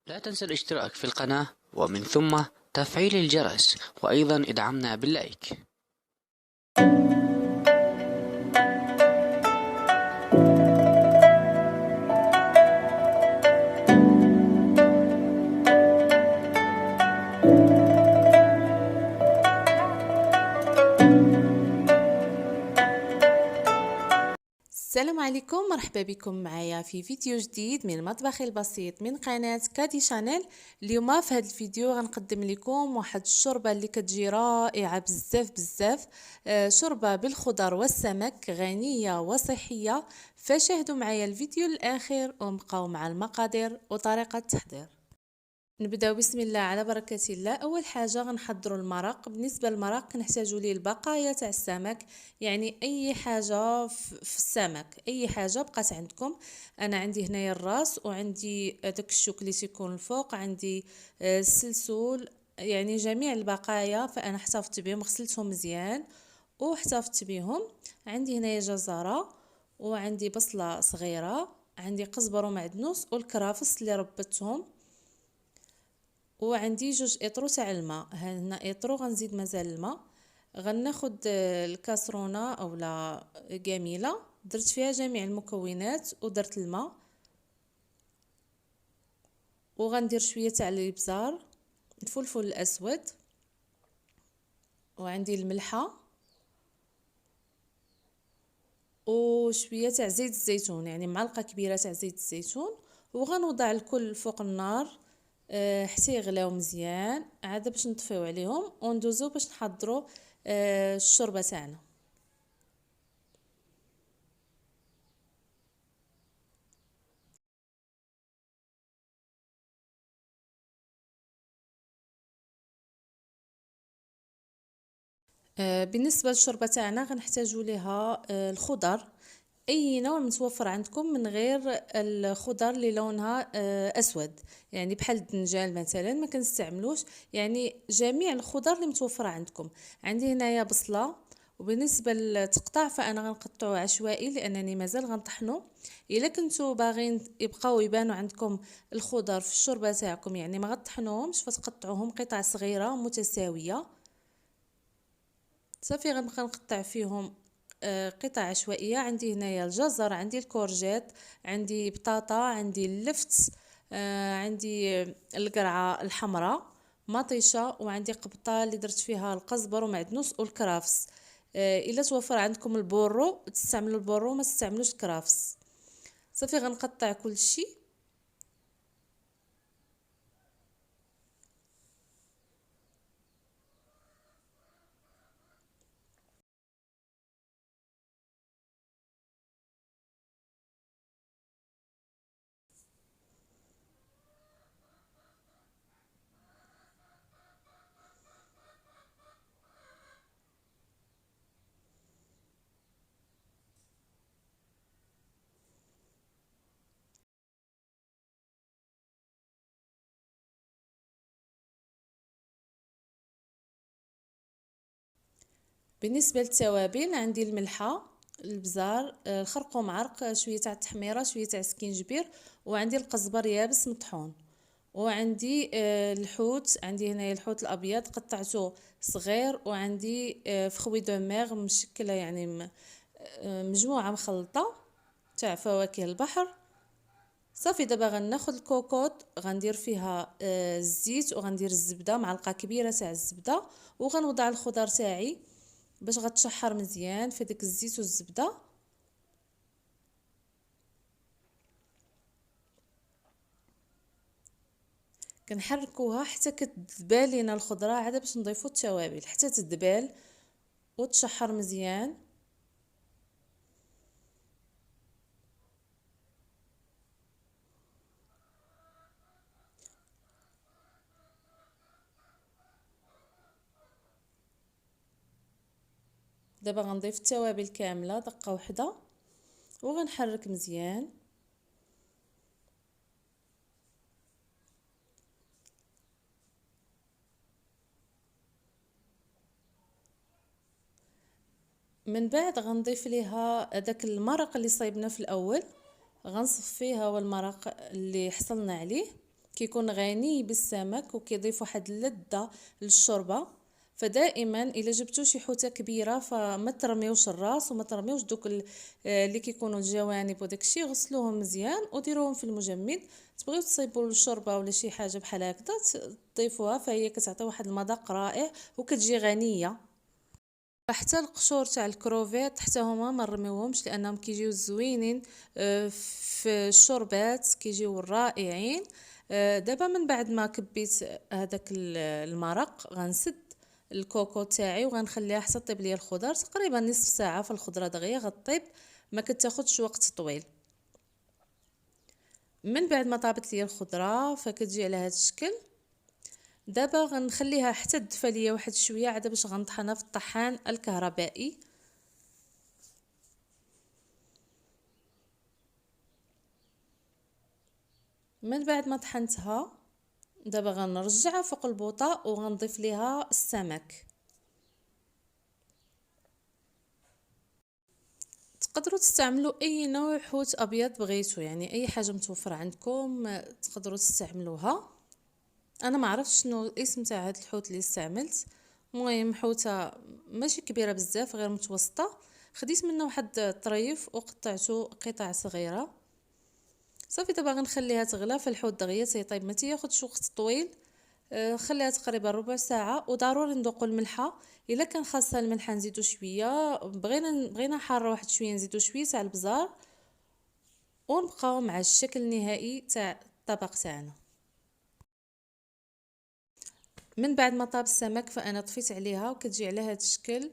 لا تنسى الاشتراك في القناة ومن ثم تفعيل الجرس، وأيضا ادعمنا باللايك. السلام عليكم، مرحبا بكم معايا في فيديو جديد من المطبخ البسيط من قناة كادي شانيل. اليوم في هذا الفيديو غنقدم لكم واحد الشوربه اللي كتجي رائعه بزاف بزاف. شوربه بالخضر والسمك غنيه وصحيه. فشاهدوا معايا الفيديو للاخر وبقاو مع المقادير وطريقه التحضير. نبداو بسم الله على بركه الله. اول حاجه غنحضروا المرق. بالنسبه للمرق نحتاجوا ليه البقايا تاع السمك، يعني اي حاجه في السمك، اي حاجه بقات عندكم. انا عندي هنايا الراس، وعندي داك الشوك اللي تيكون الفوق، عندي السلسول، يعني جميع البقايا فانا احتفظت بهم، غسلتهم مزيان واحتفظت بهم. عندي هنايا جزره، وعندي بصله صغيره، عندي قزبر ومعدنوس والكرافس اللي ربطتهم، وعندي جوج اطرو تاع الماء. هنا اطرو غنزيد مازال الماء. غناخد الكاسرونه اولا جميله، درت فيها جميع المكونات ودرت الماء، وغندير شويه تاع الابزار، الفلفل الاسود، وعندي الملحه، وشويه تاع زيت الزيتون، يعني معلقه كبيره تاع زيت الزيتون. وغنوضع الكل فوق النار حتى يغلاو مزيان، عاد باش نطفيو عليهم وندوزو باش نحضروا الشوربه تاعنا. بالنسبه للشوربه تاعنا غنحتاجوا ليها الخضر، اي نوع متوفر عندكم من غير الخضر اللي لونها اسود، يعني بحال الدنجال مثلا ما كنستعملوش، يعني جميع الخضر اللي متوفره عندكم. عندي هنايا بصله، وبالنسبه للتقطاع فانا غنقطعو عشوائي لانني مازال غنطحنو. الا كنتو باغين يبقاو يبانوا عندكم الخضر في الشوربه تاعكم، يعني ما غطحنوهمش، فتقطعوهم قطع صغيره متساويه. صافي غنبقى نقطع فيهم قطع عشوائيه. عندي هنايا الجزر، عندي الكورجيت، عندي بطاطا، عندي اللفت، عندي القرعه الحمراء مطيشه، وعندي قبطه اللي درت فيها القزبر ومعدنوس والكرافس. الا توفر عندكم البورو تستعملوا البورو، ما تستعملوش الكرافس. صافي غنقطع كل شيء. بالنسبه للتوابل عندي الملحه، البزار، الخرقوم عرق، شويه تاع التحميره، شويه تاع السكينجبير، وعندي القزبر يابس مطحون، وعندي الحوت. عندي هنايا الحوت الابيض قطعته صغير، وعندي فخوي دو ميغ مشكله، يعني مجموعه مخلطه تاع فواكه البحر. صافي دابا غناخد الكوكوط، غندير فيها الزيت، وغندير الزبده، معلقه كبيره تاع الزبده، وغنوضع الخضر تاعي باش غتشحر مزيان في داك الزيت والزبده. كنحركوها حتى كتذبال لينا الخضره، عاد باش نضيفو التوابل حتى تذبال وتشحر مزيان. دابا غنضيف التوابل كامله دقه واحده وغنحرك مزيان. من بعد غنضيف ليها داك المرق اللي صايبنا في الاول، غنصفيها والمرق اللي حصلنا عليه كيكون غني بالسمك وكيضيف واحد اللذة للشوربه. فدائما الا جبتو شي حوته كبيره فما ترميوش الراس وما ترميوش دوك اللي كيكونوا الجوانب وداكشي، غسلوهم مزيان وديروهم في المجمد. تبغيو تصيبوا الشوربه ولا شي حاجه بحال هكذا تضيفوها، فهي كتعطي واحد المذاق رائع وكتجي غنيه. حتى القشور تاع الكروفيت حتى هما ما نرميوهمش لانهم كيجيو زوينين في الشوربات، كيجيو رائعين. دابا من بعد ما كبيت هذاك المرق غنسد الكوكو تاعي وغنخليها حتى طيب ليا الخضر، تقريبا نصف ساعه في الخضره دغيا غطيب، ما كتاخذش وقت طويل. من بعد ما طابت ليا الخضره فكتجي على هذا الشكل. دابا غنخليها حتى تدفى ليا واحد شويه عاد باش غنطحنها في الطحان الكهربائي. من بعد ما طحنتها دابا غنرجعها فوق البوطه وغنضيف ليها السمك. تقدروا تستعملوا اي نوع حوت ابيض بغيتو، يعني اي حاجه متوفره عندكم تقدروا تستعملوها. انا ما عرفتش شنو الاسم تاع هذا الحوت اللي استعملت، المهم حوته ماشي كبيره بزاف غير متوسطه. خديت منه واحد الطريف وقطعته قطع صغيره. صافي دابا غنخليها تغلى في الحوت دغيا تيطيب، ما تياخذش وقت طويل. خليها تقريبا ربع ساعه. وضروري نذوقوا الملحه، الا كان خاصها الملحه نزيدو شويه، بغينا حاره واحد شويه نزيدو شويه تاع البزار، ونبقاو مع الشكل النهائي تاع الطبق تاعنا. من بعد ما طاب السمك فانا طفيت عليها وكتجي على هذا الشكل،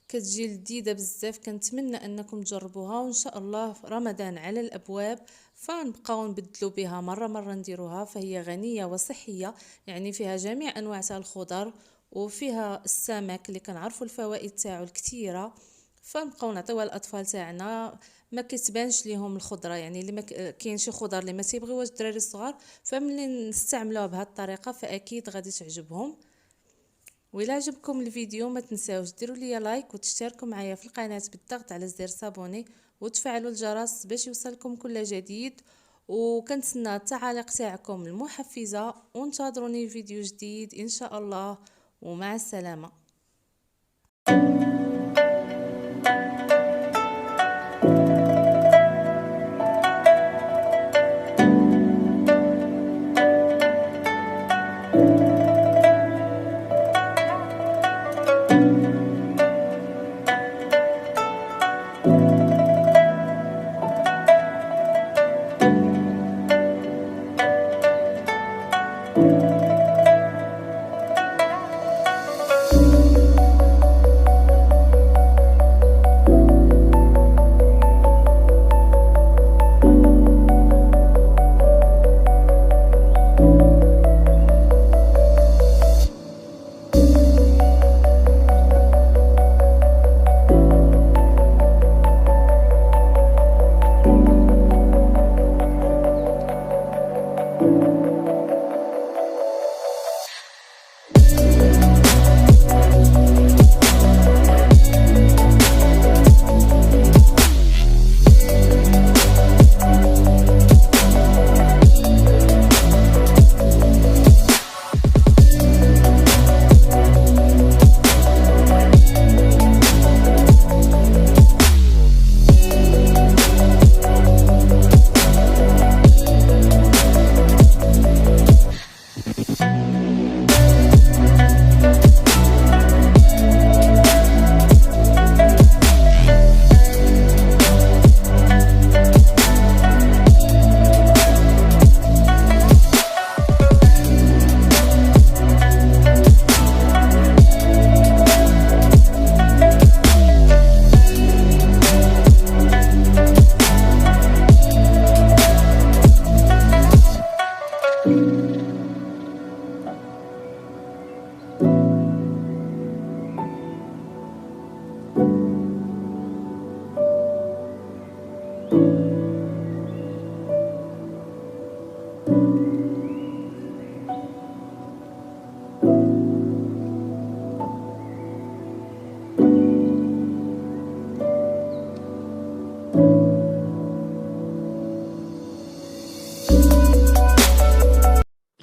كتجي لذيذه بزاف. كنتمنى انكم تجربوها، وان شاء الله رمضان على الابواب فنبقاو نبدلوا بها مره نديروها. فهي غنيه وصحيه، يعني فيها جميع انواع تاع الخضر وفيها السمك اللي كنعرفوا الفوائد تاعو الكثيره، فنبقاو نعطيوها للاطفال تاعنا. ما كتبانش ليهم الخضره، يعني اللي كاين شي خضر اللي ما تيبغيوهاش الدراري الصغار، فملي نستعملوها بهذه الطريقه فاكيد غادي تعجبهم. وإلا عجبكم الفيديو ما تنساوش ديروا لي لايك وتشتركوا معايا في القناه بالضغط على زر صابوني وتفعلوا الجرس باش يوصلكم كل جديد. وكنتسنى التعاليق تاعكم المحفزه، وانتظروني في فيديو جديد ان شاء الله، ومع السلامه.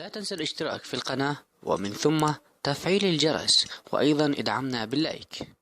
لا تنسى الاشتراك في القناة ومن ثم تفعيل الجرس، وأيضا ادعمنا باللايك.